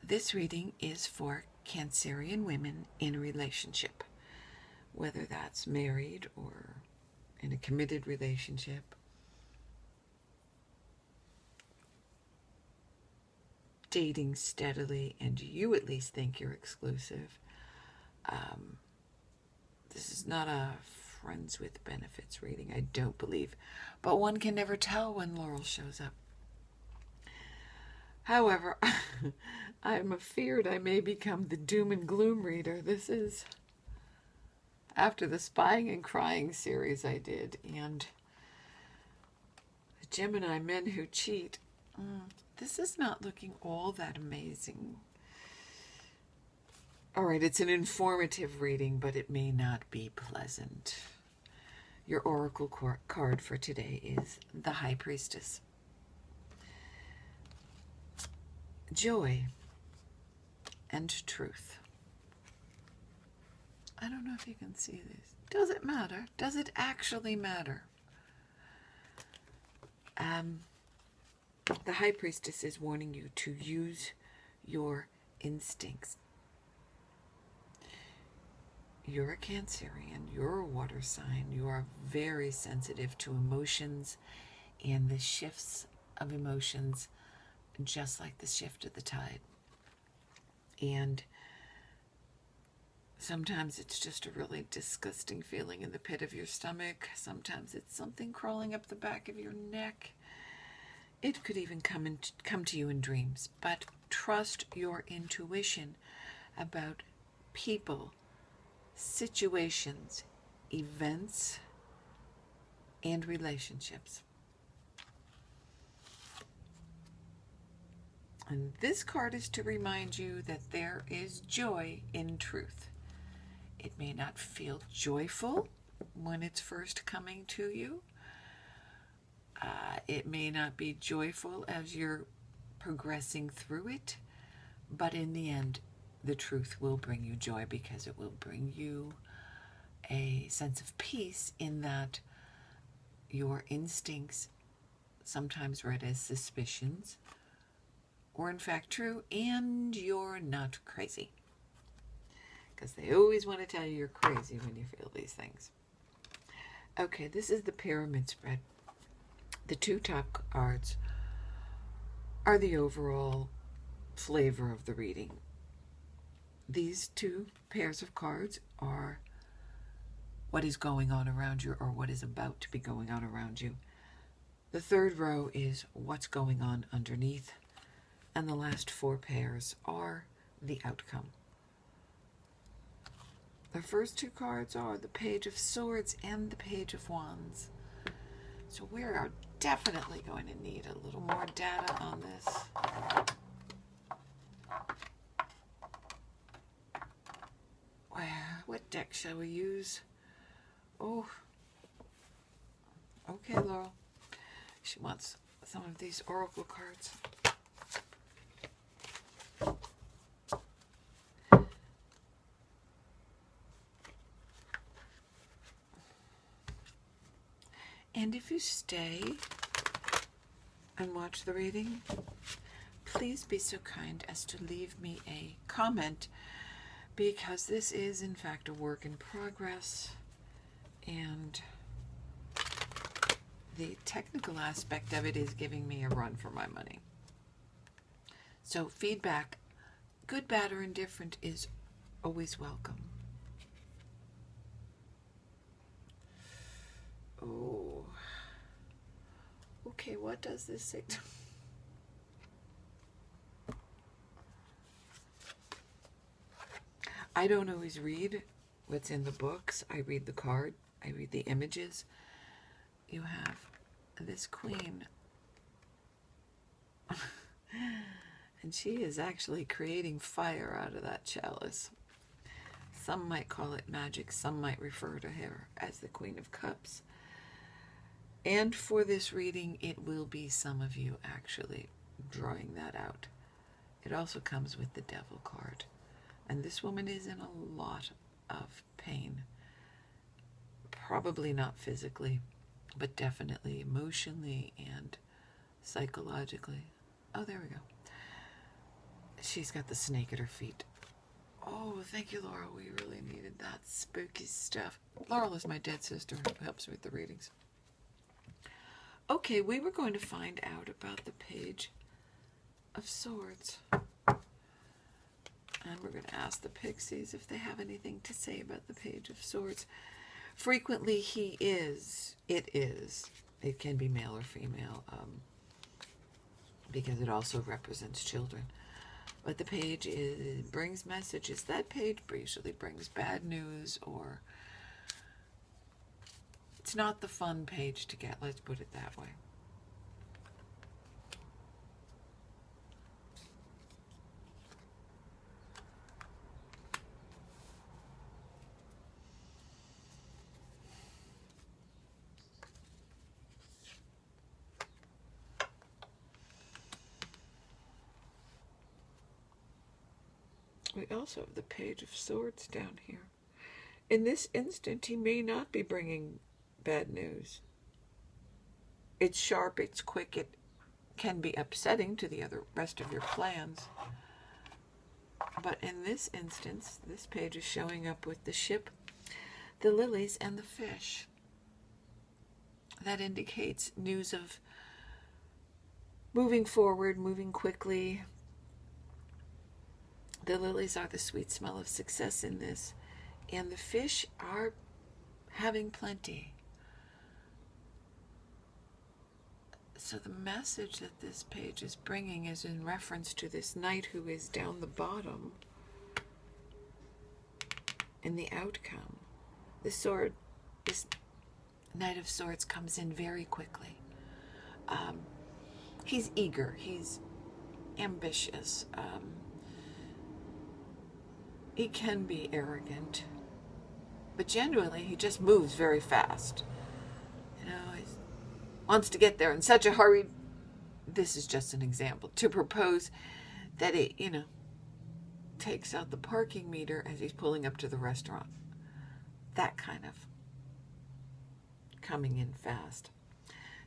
This reading is for Cancerian women in a relationship, whether that's married or in a committed relationship, dating steadily, and you at least think you're exclusive. This is not a friends with benefits reading, I don't believe, but one can never tell when Laurel shows up. However, I'm afeared I may become the doom and gloom reader. This is after the Spying and Crying series I did, and the Gemini Men Who Cheat. This is not looking all that amazing. All right, it's an informative reading, but it may not be pleasant. Your oracle card for today is the High Priestess. Joy and truth. I don't know if you can see this. Does it matter? Does it actually matter? The High Priestess is warning you to use your instincts. You're a Cancerian, you're a water sign, you are very sensitive to emotions and the shifts of emotions, just like the shift of the tide. And sometimes it's just a really disgusting feeling in the pit of your stomach. Sometimes it's something crawling up the back of your neck. It could even come to you in dreams. But trust your intuition about people, situations, events, and relationships. And this card is to remind you that there is joy in truth. It may not feel joyful when it's first coming to you. It may not be joyful as you're progressing through it, but in the end, the truth will bring you joy, because it will bring you a sense of peace in that your instincts, sometimes read as suspicions, or in fact true, and you're not crazy. Because they always want to tell you you're crazy when you feel these things. Okay, this is the pyramid spread. The two top cards are the overall flavor of the reading. These two pairs of cards are what is going on around you, or what is about to be going on around you. The third row is what's going on underneath, and the last four pairs are the outcome. The first two cards are the Page of Swords and the Page of Wands. So we are definitely going to need a little more data on this. What deck shall we use? Oh, okay, Laurel. She wants some of these oracle cards. And if you stay and watch the reading, please be so kind as to leave me a comment, because this is in fact a work in progress, and the technical aspect of it is giving me a run for my money. So feedback, good, bad, or indifferent, is always welcome. Oh, okay, what does this say? I don't always read what's in the books. I read the card, I read the images. You have this queen, and she is actually creating fire out of that chalice. Some might call it magic, some might refer to her as the Queen of Cups. And for this reading, it will be some of you actually drawing that out. It also comes with the Devil card. And this woman is in a lot of pain. Probably not physically, but definitely emotionally and psychologically. Oh, there we go. she's got the snake at her feet. Oh, thank you, Laurel. We really needed that spooky stuff. Laurel is my dead sister who helps me with the readings. Okay, we were going to find out about the Page of Swords. And we're going to ask the Pixies if they have anything to say about the Page of Swords. Frequently, it can be male or female, because it also represents children. But the page brings messages. That page usually brings bad news, or it's not the fun page to get, let's put it that way. We also have the Page of Swords down here. In this instant, he may not be bringing bad news. It's sharp, it's quick, it can be upsetting to the rest of your plans. But in this instance, this page is showing up with the ship, the lilies, and the fish. That indicates news of moving forward, moving quickly. The lilies are the sweet smell of success in this, and the fish are having plenty. So the message that this page is bringing is in reference to this knight who is down the bottom in the outcome. This Knight of Swords comes in very quickly. He's eager, he's ambitious, he can be arrogant, but genuinely he just moves very fast. You know, he wants to get there in such a hurry. This is just an example to propose that it, takes out the parking meter as he's pulling up to the restaurant. That kind of coming in fast.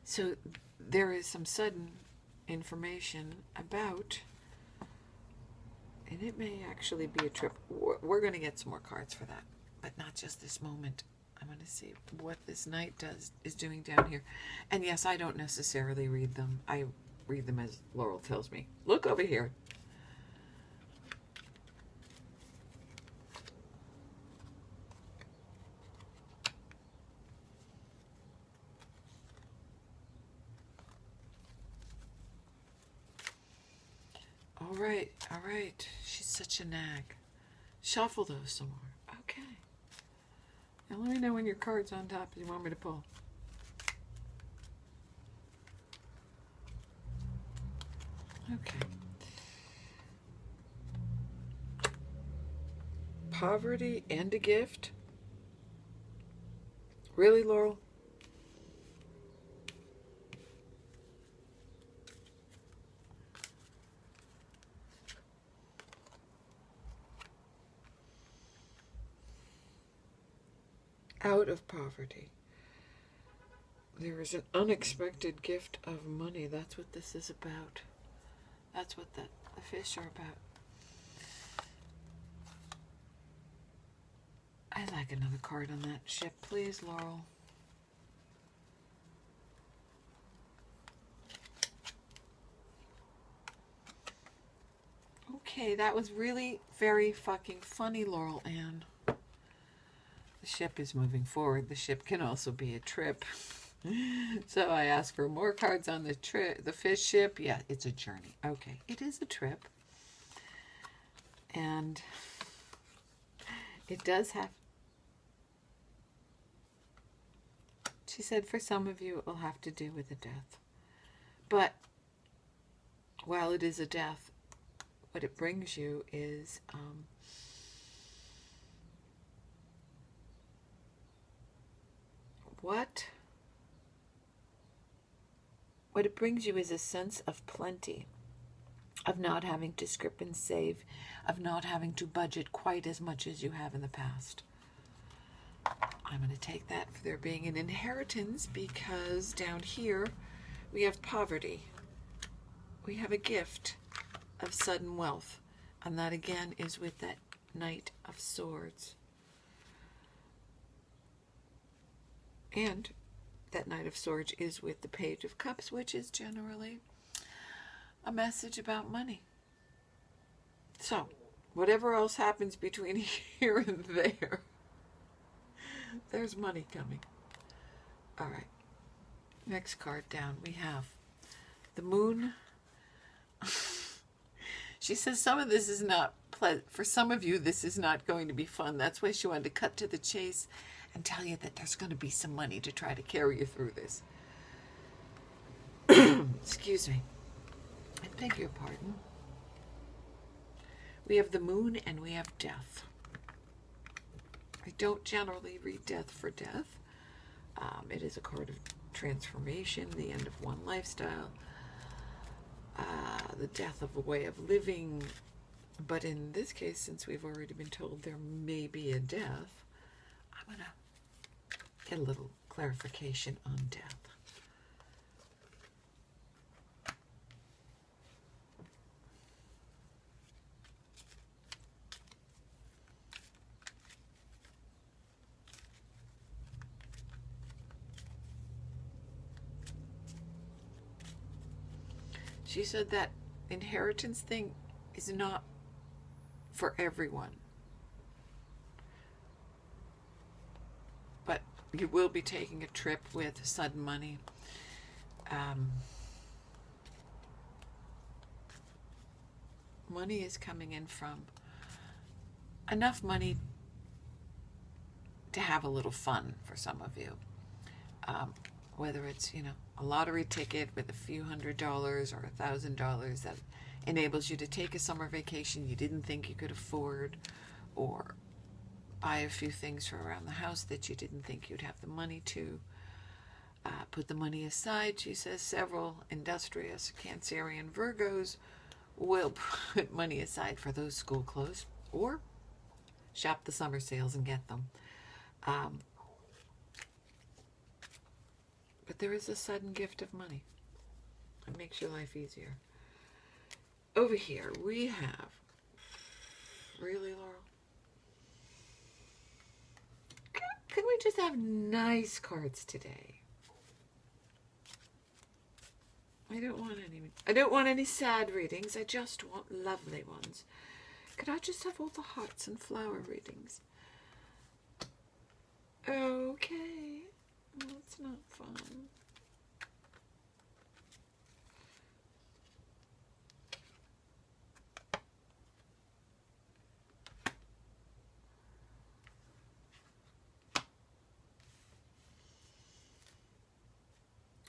So there is some sudden information about, and it may actually be a trip. We're going to get some more cards for that, but not just this moment. I'm going to see what this knight is doing down here. And yes, I don't necessarily read them. I read them as Laurel tells me. Look over here. All right. She's such a nag. Shuffle those some more. Okay. Now let me know when your card's on top you want me to pull. Okay. Poverty and a gift? Really, Laurel? Out of poverty. There is an unexpected gift of money. That's what this is about. That's what the fish are about. I'd like another card on that ship, please, Laurel. Okay, that was really very fucking funny, Laurel Ann. The ship is moving forward. The ship can also be a trip. So I asked for more cards on the fish ship. Yeah, it's a journey. Okay, it is a trip. And it does have... She said for some of you it will have to do with a death. But while it is a death, what it brings you is... What it brings you is a sense of plenty, of not having to scrip and save, of not having to budget quite as much as you have in the past. I'm going to take that for there being an inheritance, because down here we have poverty. We have a gift of sudden wealth. And that again is with that Knight of Swords. And that Knight of Swords is with the Page of Cups, which is generally a message about money. So, whatever else happens between here and there, there's money coming. All right. Next card down, we have the Moon. She says some of this is not pleasant. For some of you, this is not going to be fun. That's why she wanted to cut to the chase and tell you that there's going to be some money to try to carry you through this. Excuse me. I beg your pardon. We have the Moon and we have Death. I don't generally read Death for death. It is a card of transformation, the end of one lifestyle, the death of a way of living. But in this case, since we've already been told there may be a death, I'm going to get a little clarification on death. She said that inheritance thing is not for everyone. But you will be taking a trip with sudden money. Money is coming in from enough money to have a little fun for some of you. Whether it's, a lottery ticket with a few $100s or $1,000 that enables you to take a summer vacation you didn't think you could afford, or buy a few things for around the house that you didn't think you'd have the money to. Put the money aside. She says several industrious Cancerian Virgos will put money aside for those school clothes, or shop the summer sales and get them. But there is a sudden gift of money. It makes your life easier. Over here, we have... Really, Laurel? Can we just have nice cards today? I don't want any sad readings. I just want lovely ones. Could I just have all the hearts and flower readings? Okay. Well, it's not fun.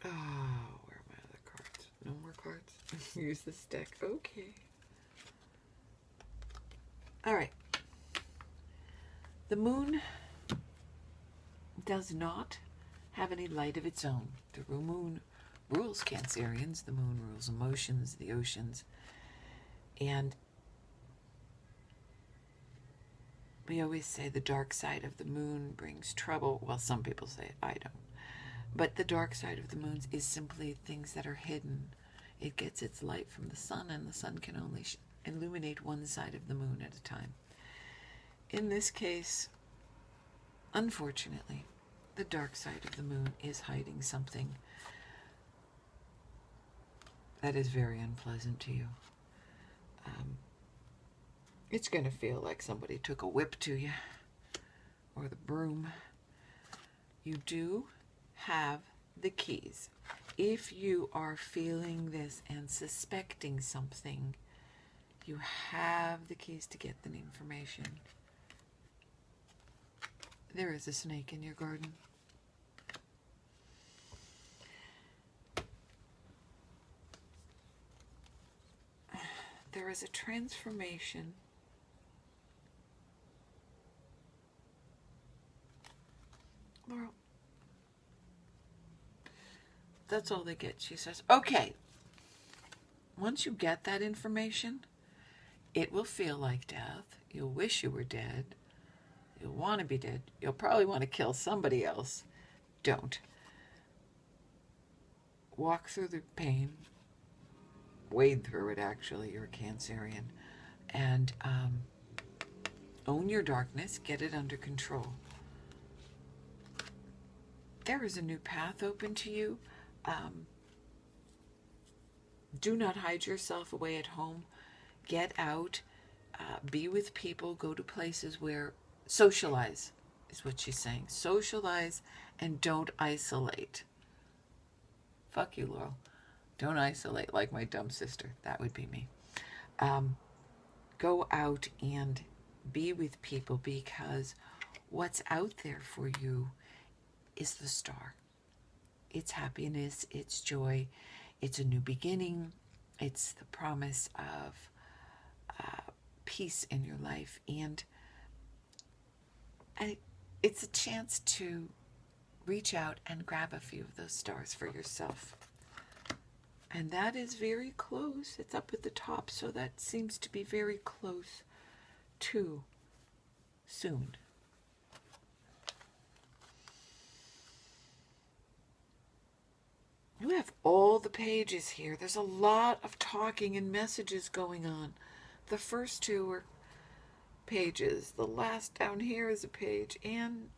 Oh, where are my other cards? No more cards? Use this deck. Okay. All right. The Moon does not have any light of its own. The Moon rules Cancerians. The Moon rules emotions, the oceans. And we always say the dark side of the Moon brings trouble. Well, some people say it. I don't. But the dark side of the moons is simply things that are hidden. It gets its light from the sun, and the sun can only illuminate one side of the moon at a time. In this case, unfortunately, the dark side of the moon is hiding something that is very unpleasant to you. It's going to feel like somebody took a whip to you, or the broom. You do have the keys. If you are feeling this and suspecting something, you have the keys to get the information. There is a snake in your garden. There is a transformation. Laurel. That's all they get, she says. Okay. Once you get that information, it will feel like death. You'll wish you were dead. You'll want to be dead. You'll probably want to kill somebody else. Don't. Walk through the pain. Wade through it, actually. You're a Cancerian. And own your darkness, get it under control. There is a new path open to you. Do not hide yourself away at home. Get out, be with people, go to places where socialize, is what she's saying. Socialize and don't isolate. Fuck you, Laurel. Don't isolate like my dumb sister. That would be me. Go out and be with people, because what's out there for you is the star. It's happiness, it's joy, it's a new beginning, it's the promise of peace in your life, and it's a chance to reach out and grab a few of those stars for yourself. And that is very close. It's up at the top, so that seems to be very close to soon. You have all the pages here. There's a lot of talking and messages going on. The first two are pages. The last down here is a page. And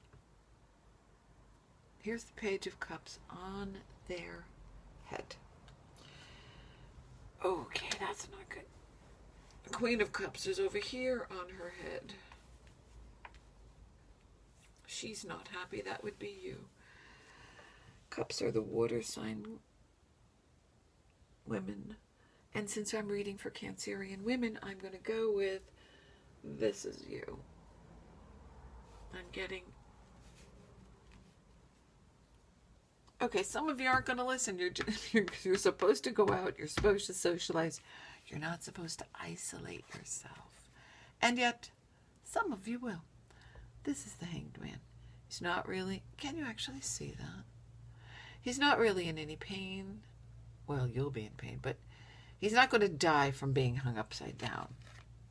here's the Page of Cups on their head. Okay, that's not good. The Queen of Cups is over here on her head. She's not happy. That would be you. Cups are the water sign women. And since I'm reading for Cancerian women, I'm going to go with this is you. I'm getting... Okay, some of you aren't going to listen. You're supposed to go out. You're supposed to socialize. You're not supposed to isolate yourself. And yet, some of you will. This is the Hanged Man. He's not really... Can you actually see that? He's not really in any pain. Well, you'll be in pain, but he's not going to die from being hung upside down.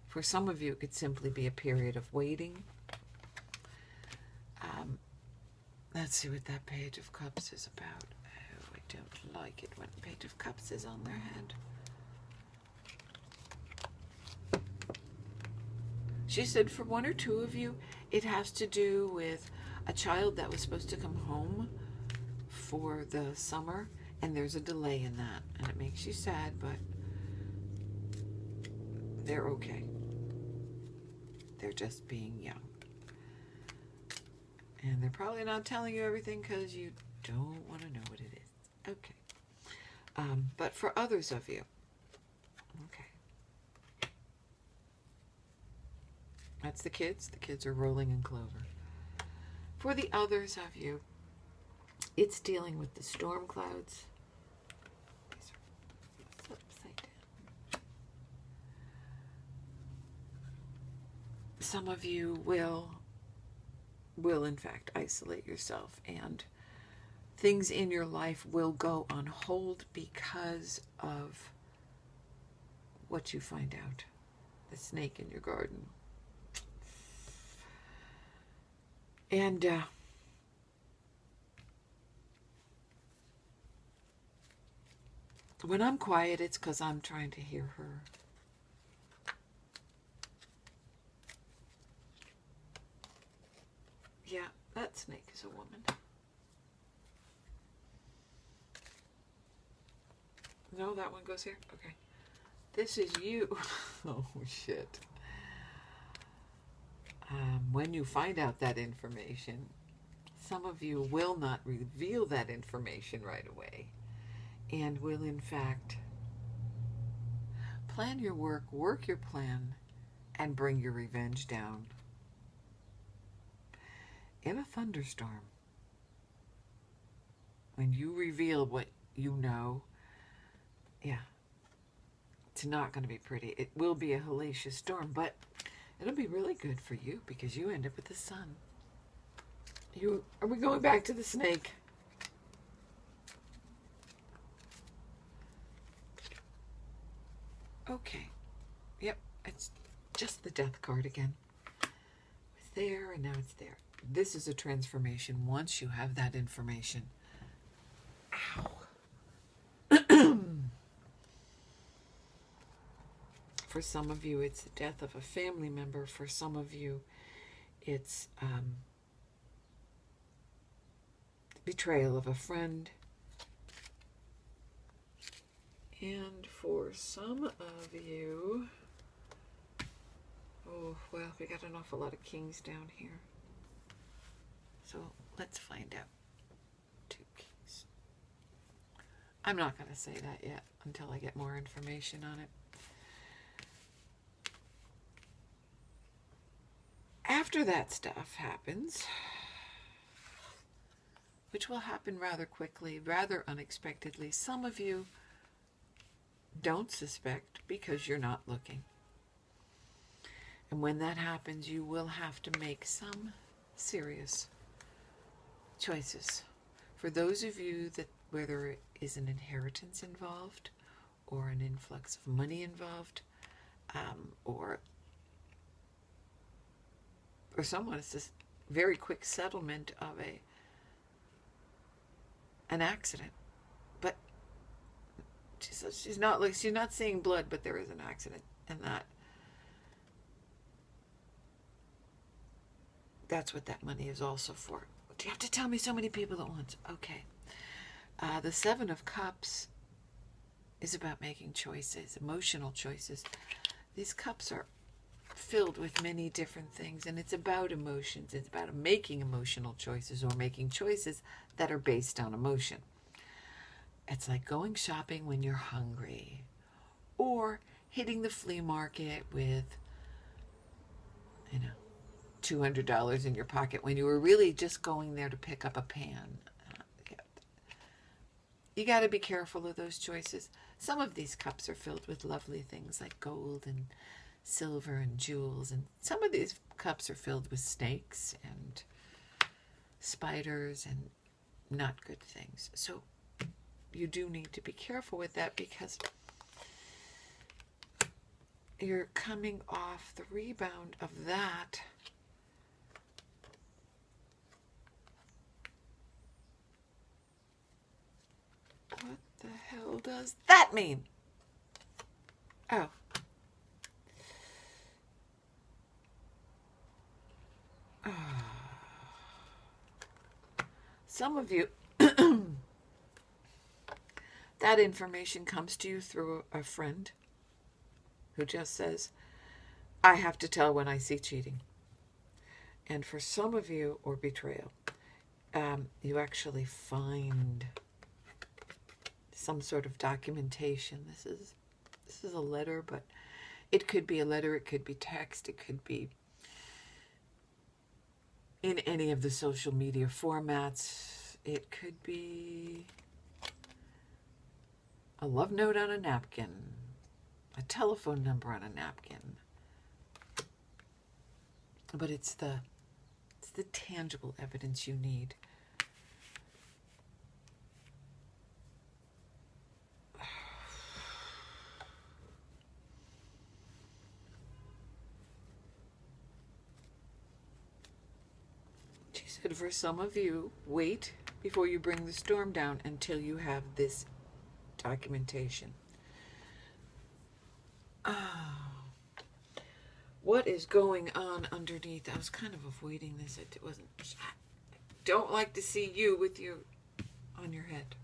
For some of you, it could simply be a period of waiting. Let's see what that Page of Cups is about. Oh, I don't like it when Page of Cups is on their head. She said for one or two of you, it has to do with a child that was supposed to come home for the summer, and there's a delay in that, and it makes you sad, but they're okay. They're just being young. And they're probably not telling you everything because you don't want to know what it is. Okay. But for others of you, okay. That's the kids. The kids are rolling in clover. For the others of you, it's dealing with the storm clouds. These are upside down. Some of you will in fact isolate yourself, and things in your life will go on hold because of what you find out. The snake in your garden. And when I'm quiet, it's because I'm trying to hear her. Yeah, that snake is a woman. No, that one goes here? Okay. This is you. Oh, shit. When you find out that information, some of you will not reveal that information right away, and will, in fact, plan your work, work your plan, and bring your revenge down. In a thunderstorm, when you reveal what you know, yeah, it's not going to be pretty. It will be a hellacious storm, but it'll be really good for you because you end up with the sun. Are we going back to the snake? Okay. Yep, it's just the Death card again. It's there, and now it's there. This is a transformation once you have that information. Ow. For some of you, it's the death of a family member. For some of you, it's betrayal of a friend. And for some of you, oh, well, we got an awful lot of kings down here. So let's find out. 2 kings. I'm not going to say that yet until I get more information on it. After that stuff happens, which will happen rather quickly, rather unexpectedly, some of you don't suspect because you're not looking. And when that happens, you will have to make some serious choices. For those of you that where there is an inheritance involved, or an influx of money involved, or someone, it's this very quick settlement of an accident. But she's not seeing blood, but there is an accident, and that's what that money is also for. Do you have to tell me so many people at once? Okay. The 7 of Cups is about making choices, emotional choices. These cups are filled with many different things, and it's about emotions. It's about making emotional choices, or making choices that are based on emotion. It's like going shopping when you're hungry, or hitting the flea market with, $200 in your pocket when you were really just going there to pick up a pan. You got to be careful of those choices. Some of these cups are filled with lovely things like gold and silver and jewels, and some of these cups are filled with snakes and spiders and not good things. So you do need to be careful with that, because you're coming off the rebound of that. What the hell does that mean? Oh. Some of you, that information comes to you through a friend who just says, I have to tell when I see cheating. And for some of you, or betrayal, you actually find some sort of documentation. This is a letter, but it could be a letter, it could be text, it could be in any of the social media formats. It could be a love note on a napkin, a telephone number on a napkin. But it's the tangible evidence you need. She said, for some of you, wait before you bring the storm down until you have this documentation. What is going on underneath? I was kind of avoiding this. I don't like to see you with you on your head.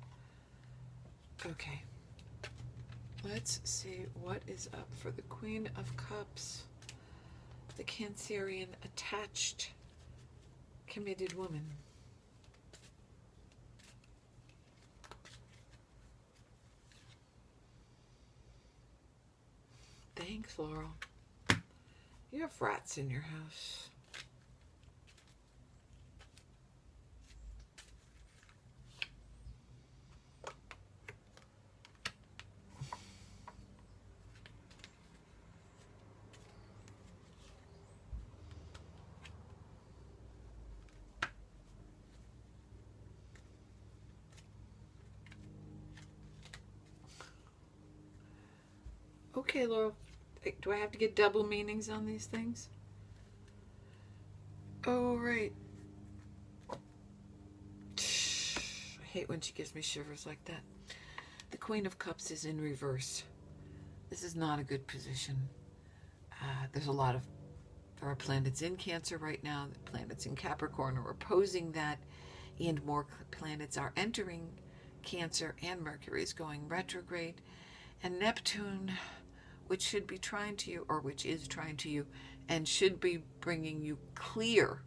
Okay. Let's see what is up for the Queen of Cups. The Cancerian attached committed woman. Thanks, Laurel. You have rats in your house. Okay, Laurel. Do I have to get double meanings on these things? Oh, right. I hate when she gives me shivers like that. The Queen of Cups is in reverse. This is not a good position. There's a lot of, there are planets in Cancer right now, the planets in Capricorn are opposing that, and more planets are entering Cancer, and Mercury is going retrograde, and Neptune, which should be trying to you, or which is trying to you, and should be bringing you clear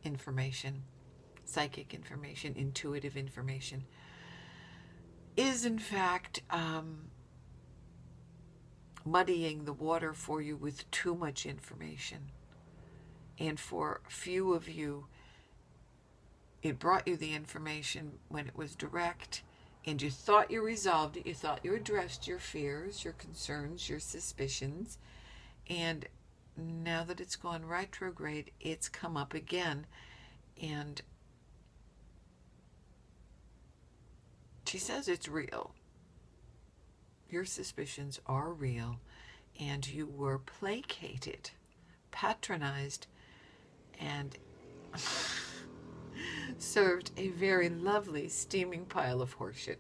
information, psychic information, intuitive information, is in fact muddying the water for you with too much information. And for few of you, it brought you the information when it was direct, and you thought you resolved it, you thought you addressed your fears, your concerns, your suspicions, and now that it's gone retrograde, it's come up again. And she says it's real. Your suspicions are real, and you were placated, patronized, and served a very lovely steaming pile of horseshit.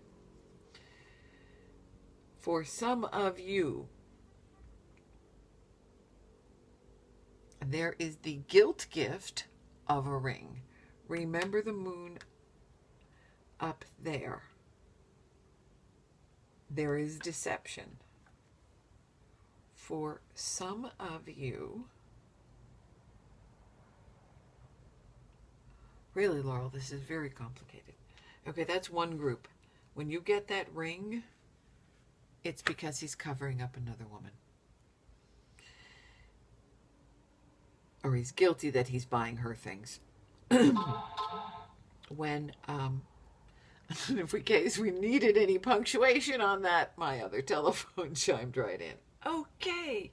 For some of you, there is the guilt gift of a ring. Remember the moon up there. There is deception. For some of you, really, Laurel, this is very complicated. Okay, that's one group. When you get that ring, it's because he's covering up another woman. Or he's guilty that he's buying her things. When, if in case we needed any punctuation on that, my other telephone chimed right in. Okay.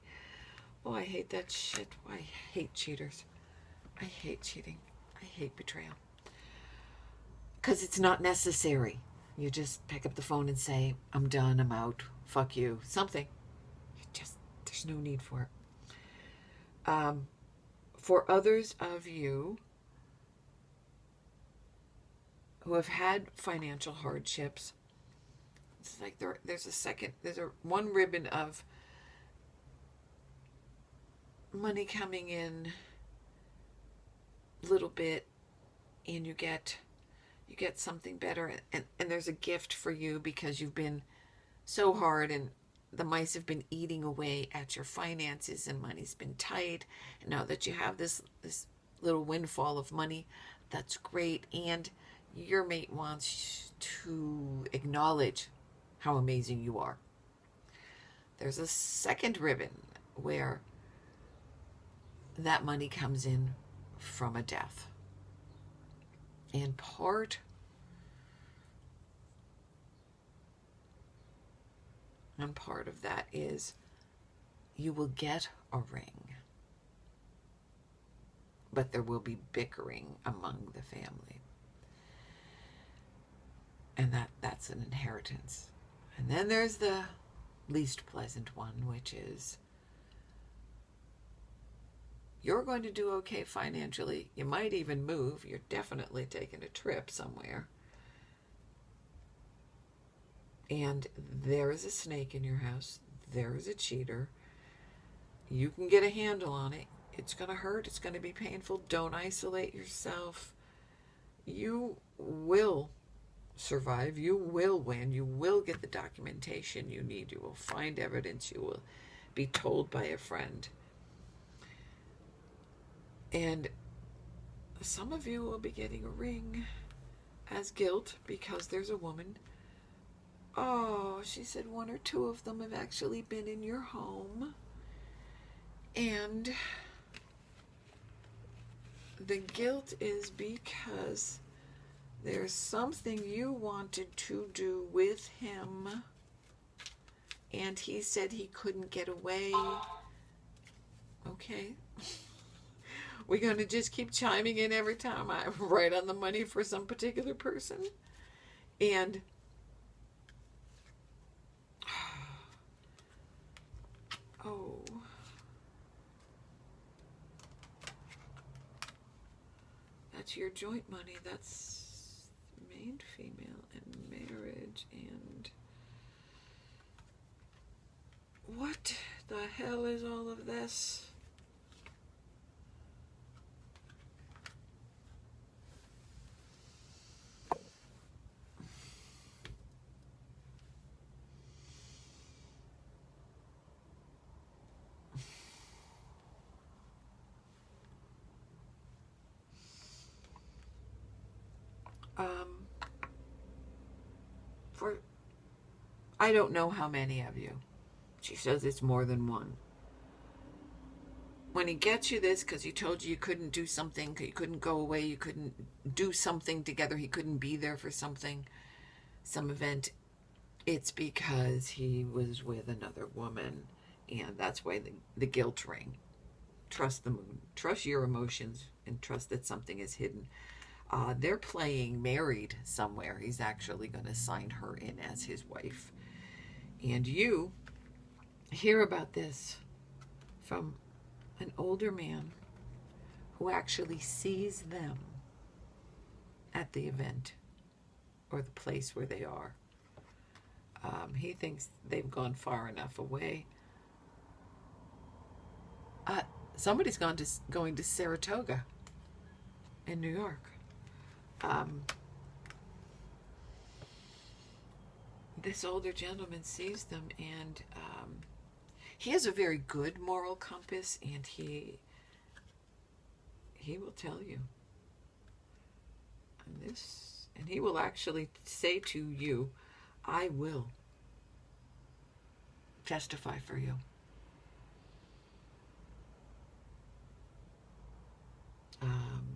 Oh, I hate that shit. I hate cheaters. I hate cheating. I hate betrayal. Because it's not necessary. You just pick up the phone and say, I'm done, I'm out, fuck you, something. There's no need for it. For others of you who have had financial hardships, it's like there's one ribbon of money coming in a little bit, and you get something better, and there's a gift for you because you've been so hard, and the mice have been eating away at your finances, and money's been tight, and now that you have this little windfall of money, that's great, and your mate wants to acknowledge how amazing you are. There's a second ribbon where that money comes in from a death. And part of that is you will get a ring, but there will be bickering among the family. And that's an inheritance. And then there's the least pleasant one, which is you're going to do okay financially. You might even move. You're definitely taking a trip somewhere. And there is a snake in your house. There is a cheater. You can get a handle on it. It's going to hurt. It's going to be painful. Don't isolate yourself. You will survive. You will win. You will get the documentation you need. You will find evidence. You will be told by a friend. And some of you will be getting a ring as guilt because there's a woman. Oh, she said one or two of them have actually been in your home. And the guilt is because there's something you wanted to do with him, and he said he couldn't get away. Okay. We're going to just keep chiming in every time I'm right on the money for some particular person. And oh, that's your joint money. That's main female and marriage. And what the hell is all of this? For I don't know how many of you. She says it's more than one. When he gets you this because he told you you couldn't do something, you couldn't go away, you couldn't do something together, he couldn't be there for something, some event, it's because he was with another woman, and that's why the guilt ring. Trust the moon. Trust your emotions and trust that something is hidden. They're playing married somewhere. He's actually going to sign her in as his wife. And you hear about this from an older man who actually sees them at the event or the place where they are. He thinks they've gone far enough away. Somebody's going to Saratoga in New York. This older gentleman sees them, and he has a very good moral compass, and he will tell you. And he will actually say to you, I will testify for you.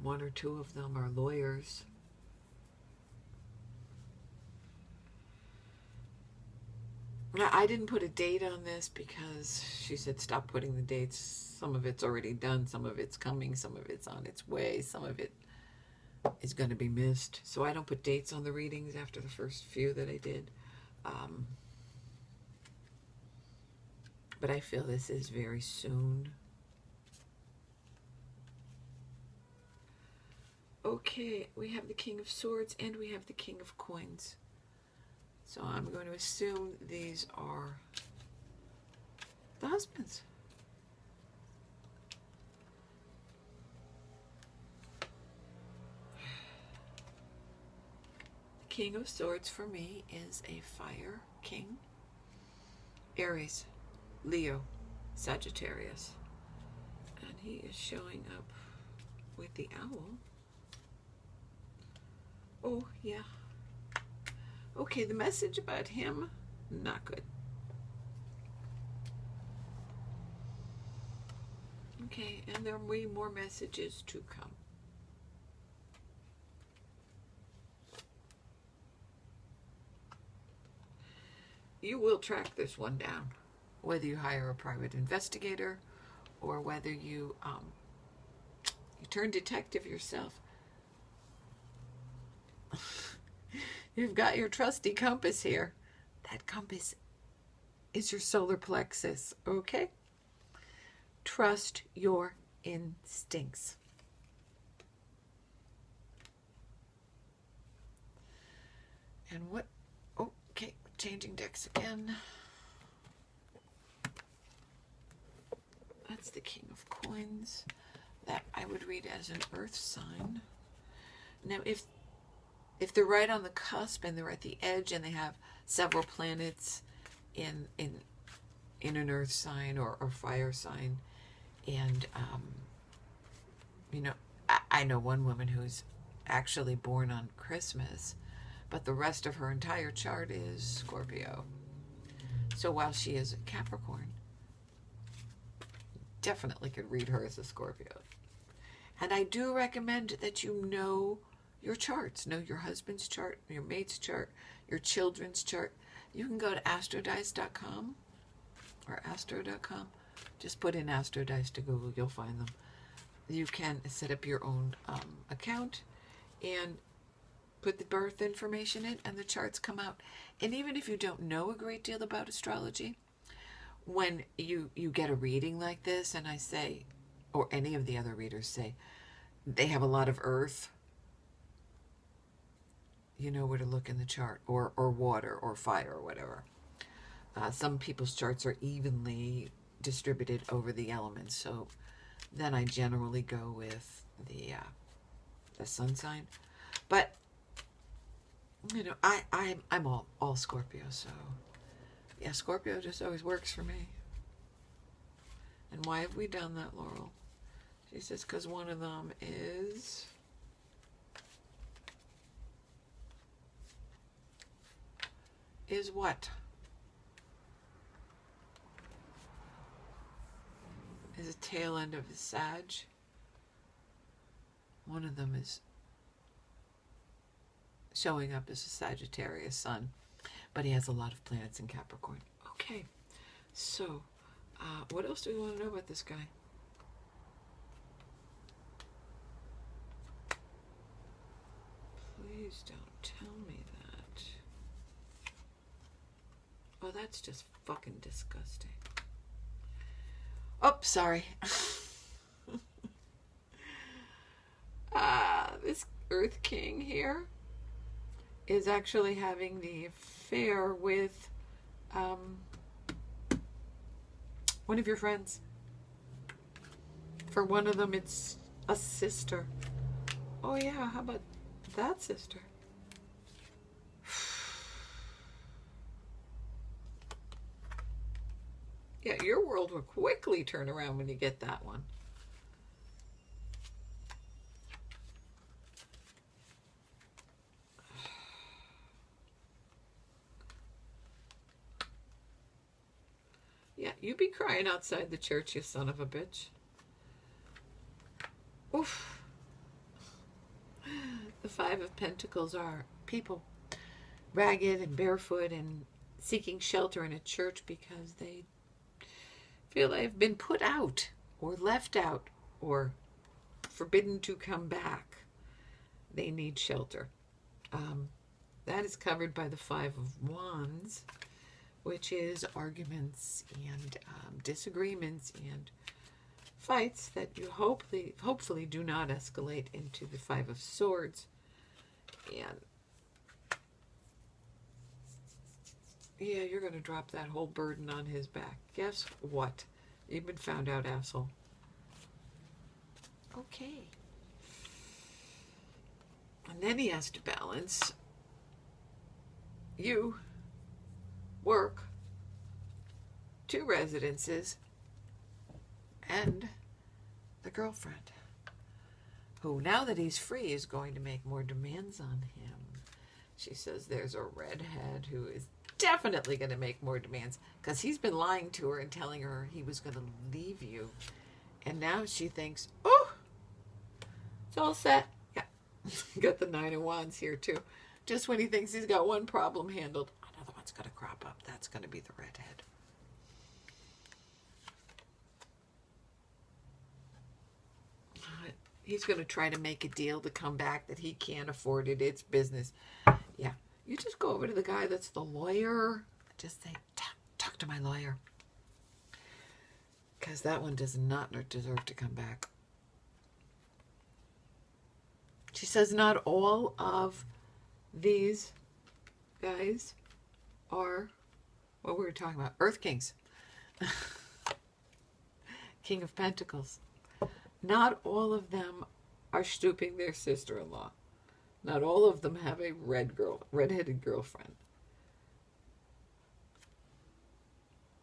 One or two of them are lawyers. Now, I didn't put a date on this because she said stop putting the dates. Some of it's already done, some of it's coming, some of it's on its way, some of it is going to be missed. So I don't put dates on the readings after the first few that I did. But I feel this is very soon. Okay, we have the King of Swords and we have the King of Coins. So I'm going to assume these are the husbands. The King of Swords for me is a fire king. Aries, Leo, Sagittarius. And he is showing up with the owl. Oh, yeah. Okay, the message about him, not good. Okay, and there are way more messages to come. You will track this one down, whether you hire a private investigator or whether you turn detective yourself. You've got your trusty compass here. That compass is your solar plexus, okay? Trust your instincts. And what? Okay, changing decks again. That's the King of Coins. That I would read as an earth sign. Now, if they're right on the cusp and they're at the edge and they have several planets in an earth sign or fire sign, and I know one woman who's actually born on Christmas, but the rest of her entire chart is Scorpio. So while she is a Capricorn, definitely could read her as a Scorpio. And I do recommend that you know your charts. Know your husband's chart, your mate's chart, your children's chart. You can go to astrodice.com or astro.com. Just put in Astrodice to Google, you'll find them. You can set up your own account and put the birth information in, and the charts come out. And even if you don't know a great deal about astrology, when you get a reading like this, and I say, or any of the other readers say, they have a lot of earth, you know where to look in the chart, or water, or fire, or whatever. Some people's charts are evenly distributed over the elements. So then I generally go with the sun sign. But you know, I'm all Scorpio, so yeah, Scorpio just always works for me. And why have we done that, Laurel? She says because one of them is what? Is a tail end of his Sag. One of them is showing up as a Sagittarius sun, but he has a lot of planets in Capricorn. Okay, so what else do we want to know about this guy? Please don't tell me that. Oh, that's just fucking disgusting. Oh, sorry. This Earth King here is actually having the affair with one of your friends. For one of them, it's a sister. Oh yeah, how about that sister? Yeah, your world will quickly turn around when you get that one. Yeah, you be crying outside the church, you son of a bitch. Oof. The Five of Pentacles are people ragged and barefoot and seeking shelter in a church because they feel they've been put out or left out or forbidden to come back. They need shelter. That is covered by the Five of Wands, which is arguments and disagreements and fights that you hopefully do not escalate into the Five of Swords. And yeah, you're going to drop that whole burden on his back. Guess what? You've been found out, asshole. Okay. And then he has to balance you, work, 2 residences, and the girlfriend, who, now that he's free, is going to make more demands on him. She says there's a redhead who is definitely going to make more demands because he's been lying to her and telling her he was going to leave you. And now she thinks, oh, it's all set. Yeah, got the Nine of Wands here too. Just when he thinks he's got one problem handled, another one's going to crop up. That's going to be the redhead. He's going to try to make a deal to come back that he can't afford it. It's business. Yeah. You just go over to the guy that's the lawyer. Just say, talk to my lawyer. Because that one does not deserve to come back. She says not all of these guys are what we were talking about. Earth Kings. King of Pentacles. Not all of them are stooping their sister-in-law. Not all of them have a redheaded girlfriend.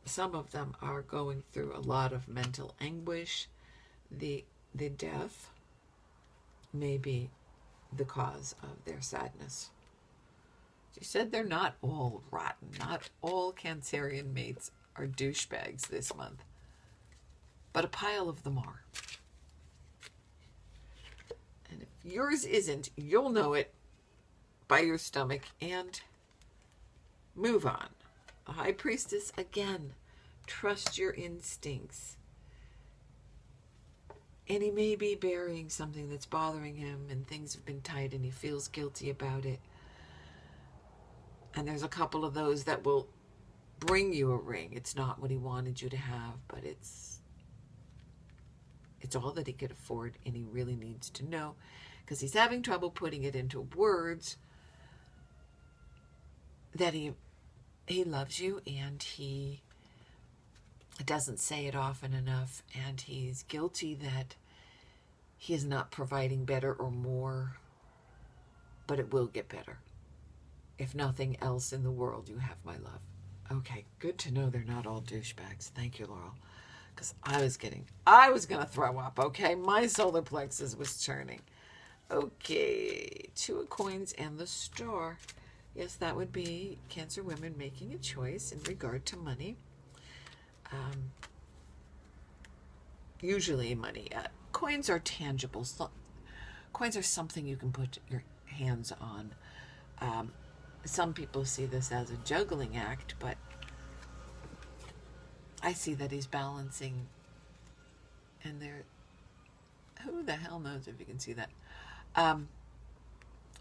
Some of them are going through a lot of mental anguish. The death may be the cause of their sadness. She said they're not all rotten. Not all Cancerian mates are douchebags this month. But a pile of them are. And if yours isn't, you'll know it by your stomach and move on. A High Priestess, again, trust your instincts. And he may be burying something that's bothering him and things have been tight and he feels guilty about it. And there's a couple of those that will bring you a ring. It's not what he wanted you to have, but it's all that he could afford, and he really needs to know because he's having trouble putting it into words that he loves you and he doesn't say it often enough, and he's guilty that he is not providing better or more, but it will get better. If nothing else in the world, you have my love. Okay, good to know they're not all douchebags. Thank you, Laurel. Because I was going to throw up, okay? My solar plexus was churning. Okay, 2 of coins and the star. Yes, that would be Cancer women making a choice in regard to money. Usually money. Coins are tangible. Coins are something you can put your hands on. Some people see this as a juggling act, but I see that he's balancing. And who the hell knows if you can see that?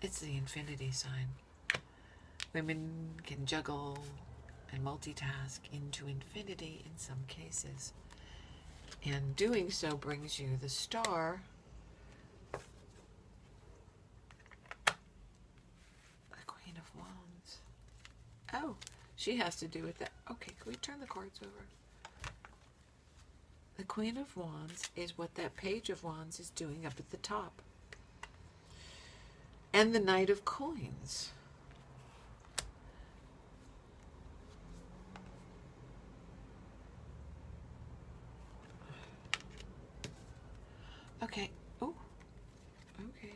It's the infinity sign. Women can juggle and multitask into infinity in some cases. And doing so brings you the star. The Queen of Wands. Oh, she has to do with that. Okay, can we turn the cards over? The Queen of Wands is what that Page of Wands is doing up at the top. And the Knight of Coins. Okay. Oh, okay.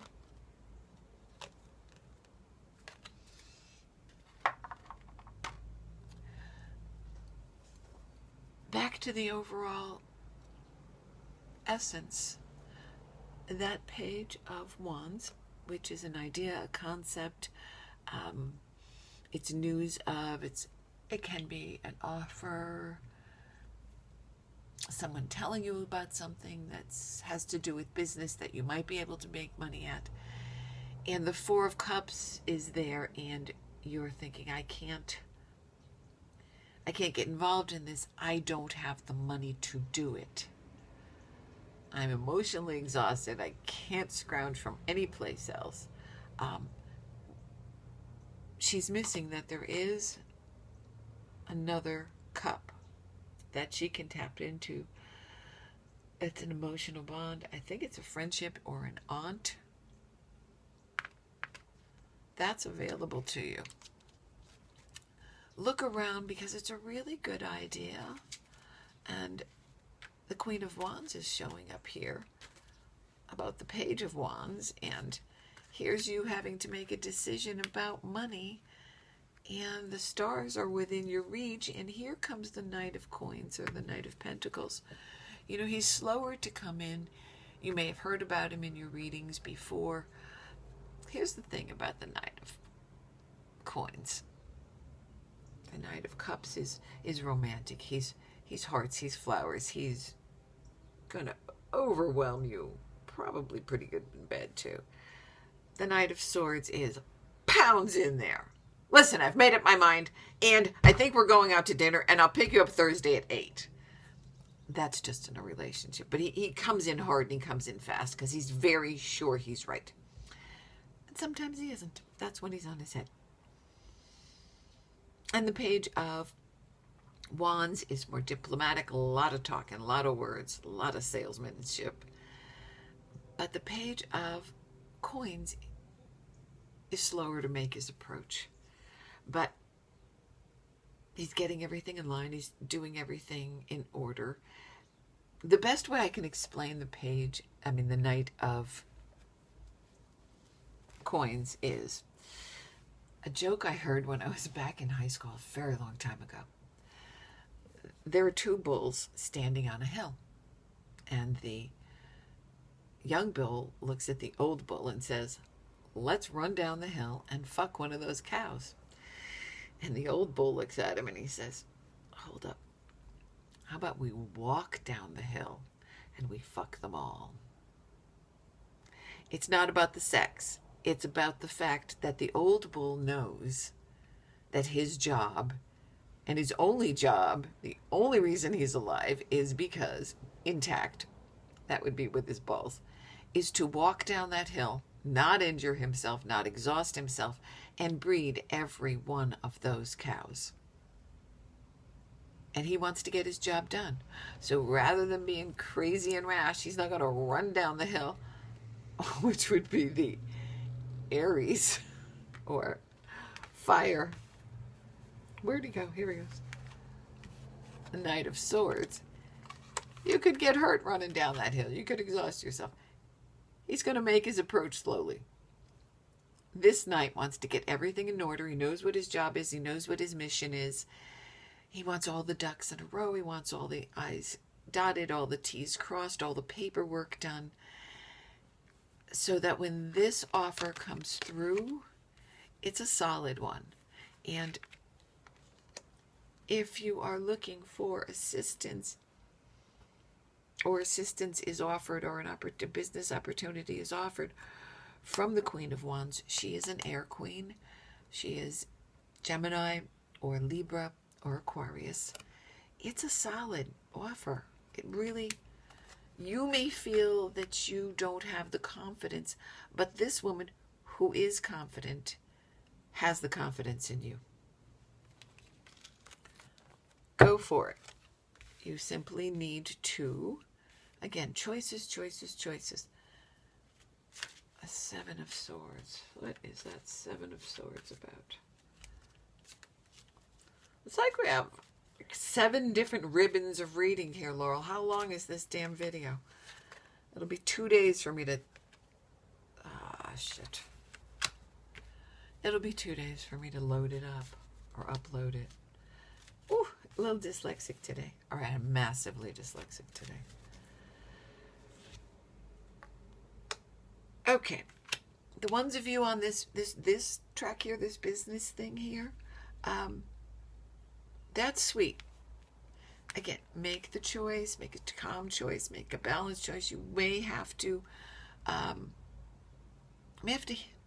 Back to the overall essence. That Page of Wands, which is an idea, a concept, it's news of, it can be an offer, someone telling you about something that has to do with business that you might be able to make money at. And the 4 of Cups is there, and you're thinking, I can't get involved in this. I don't have the money to do it. I'm emotionally exhausted. I can't scrounge from any place else. She's missing that there is another cup that she can tap into. It's an emotional bond. I think it's a friendship or an aunt. That's available to you. Look around, because it's a really good idea. And the Queen of Wands is showing up here about the Page of Wands, and here's you having to make a decision about money, and the stars are within your reach, and here comes the Knight of Coins, or the Knight of Pentacles. You know, he's slower to come in. You may have heard about him in your readings before. Here's the thing about the Knight of Coins. The Knight of Cups is romantic. He's hearts, he's flowers, he's gonna overwhelm you. Probably pretty good in bed too. The Knight of Swords is pounds in there. Listen, I've made up my mind, and I think we're going out to dinner, and I'll pick you up Thursday at 8. That's just in a relationship. But he comes in hard and he comes in fast because he's very sure he's right. And sometimes he isn't. That's when he's on his head. And the Page of Wands is more diplomatic, a lot of talking, a lot of words, a lot of salesmanship. But the Page of Coins is slower to make his approach. But he's getting everything in line. He's doing everything in order. The best way I can explain the Knight of Coins is a joke I heard when I was back in high school a very long time ago. There are 2 bulls standing on a hill, and the young bull looks at the old bull and says, let's run down the hill and fuck one of those cows. And the old bull looks at him and he says, hold up. How about we walk down the hill and we fuck them all? It's not about the sex. It's about the fact that the old bull knows that his job, and his only job, the only reason he's alive is because, intact, that would be with his balls, is to walk down that hill, not injure himself, not exhaust himself, and breed every one of those cows. and he wants to get his job done. So rather than being crazy and rash, he's not going to run down the hill, which would be the Aries or fire. Where'd he go? Here he goes. The Knight of Swords. You could get hurt running down that hill. You could exhaust yourself. He's going to make his approach slowly. This knight wants to get everything in order. He knows what his job is. He knows what his mission is. He wants all the ducks in a row. He wants all the I's dotted, all the T's crossed, all the paperwork done, so that when this offer comes through, it's a solid one. And if you are looking for assistance, or assistance is offered, or a business opportunity is offered from the Queen of Wands, she is an air queen. She is Gemini or Libra or Aquarius. It's a solid offer. It really, you may feel that you don't have the confidence, but this woman who is confident has the confidence in you. Go for it. You simply need to, again, choices, choices, choices. A Seven of Swords. What is that Seven of Swords about? It's like we have 7 different ribbons of reading here, Laurel. How long is this damn video? It'll be 2 days for me to... shit. It'll be 2 days for me to load it up or upload it. Ooh, a little dyslexic today. All right, I'm massively dyslexic today. Okay, the ones of you on this track here, this business thing here, that's sweet. Again, make the choice, make a calm choice, make a balanced choice. You may have to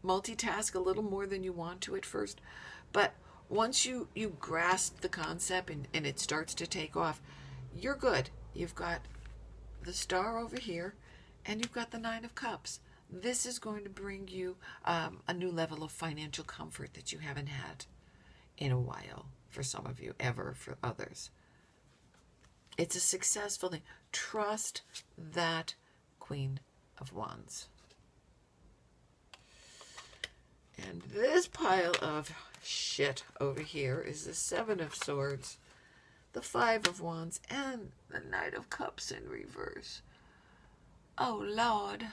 multitask a little more than you want to at first, but once you grasp the concept and it starts to take off, you're good. You've got the Star over here, and you've got the Nine of Cups. This is going to bring you a new level of financial comfort that you haven't had in a while, for some of you, ever for others. It's a successful thing. Trust that Queen of Wands. And this pile of shit over here is the Seven of Swords, the Five of Wands, and the Knight of Cups in reverse. Oh, Lord.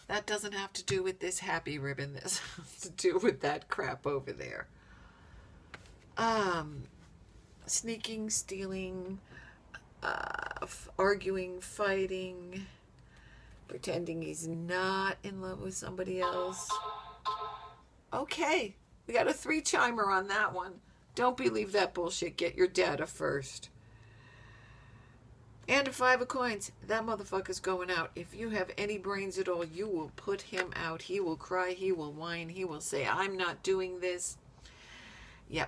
That doesn't have to do with this happy ribbon. This has to do with that crap over there. Sneaking, stealing, arguing, fighting, pretending he's not in love with somebody else. Okay, we got a 3-chimer on that one. Don't believe that bullshit. Get your data first. And a 5 of coins. That motherfucker's going out. If you have any brains at all, you will put him out. He will cry. He will whine. He will say, I'm not doing this. Yeah,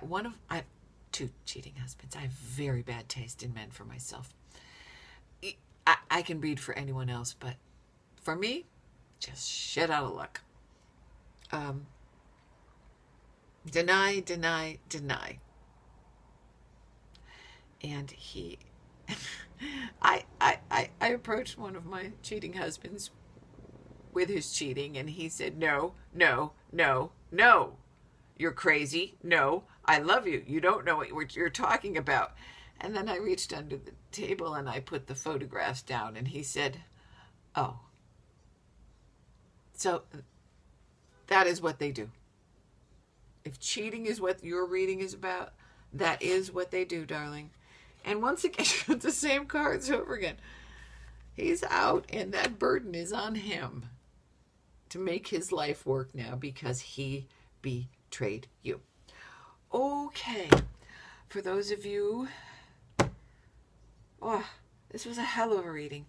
I have 2 cheating husbands. I have very bad taste in men for myself. I can read for anyone else, but for me, just shit out of luck. Deny, deny, deny. And he... I approached one of my cheating husbands with his cheating, and he said, no, no, no, no. You're crazy. No, I love you. You don't know what you're talking about. And then I reached under the table and I put the photographs down, and he said, oh. So that is what they do. If cheating is what your reading is about, that is what they do, darling. And once again, the same cards over again. He's out, and that burden is on him to make his life work now because he betrayed you. Okay. For those of you... Oh, this was a hell of a reading.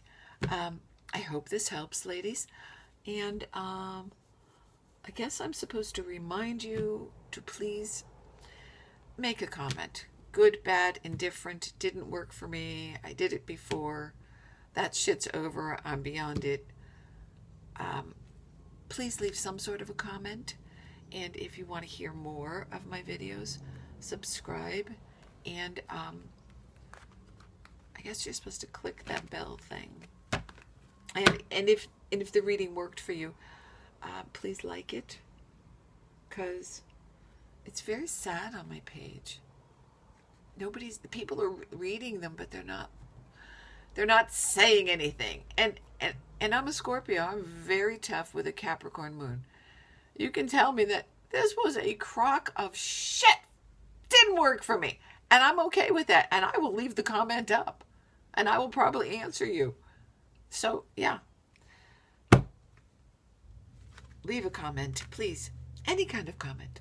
I hope this helps, ladies. And I guess I'm supposed to remind you to please make a comment. Good, bad, indifferent, didn't work for me. I did it before. That shit's over. I'm beyond it. Please leave some sort of a comment. And if you want to hear more of my videos, subscribe, and I guess you're supposed to click that bell thing. And if the reading worked for you, please like it, because it's very sad on my page. People are reading them, but they're not saying anything. And I'm a Scorpio. I'm very tough with a Capricorn moon. You can tell me that this was a crock of shit. Didn't work for me. And I'm okay with that. And I will leave the comment up. And I will probably answer you. So, yeah. Leave a comment, please. Any kind of comment.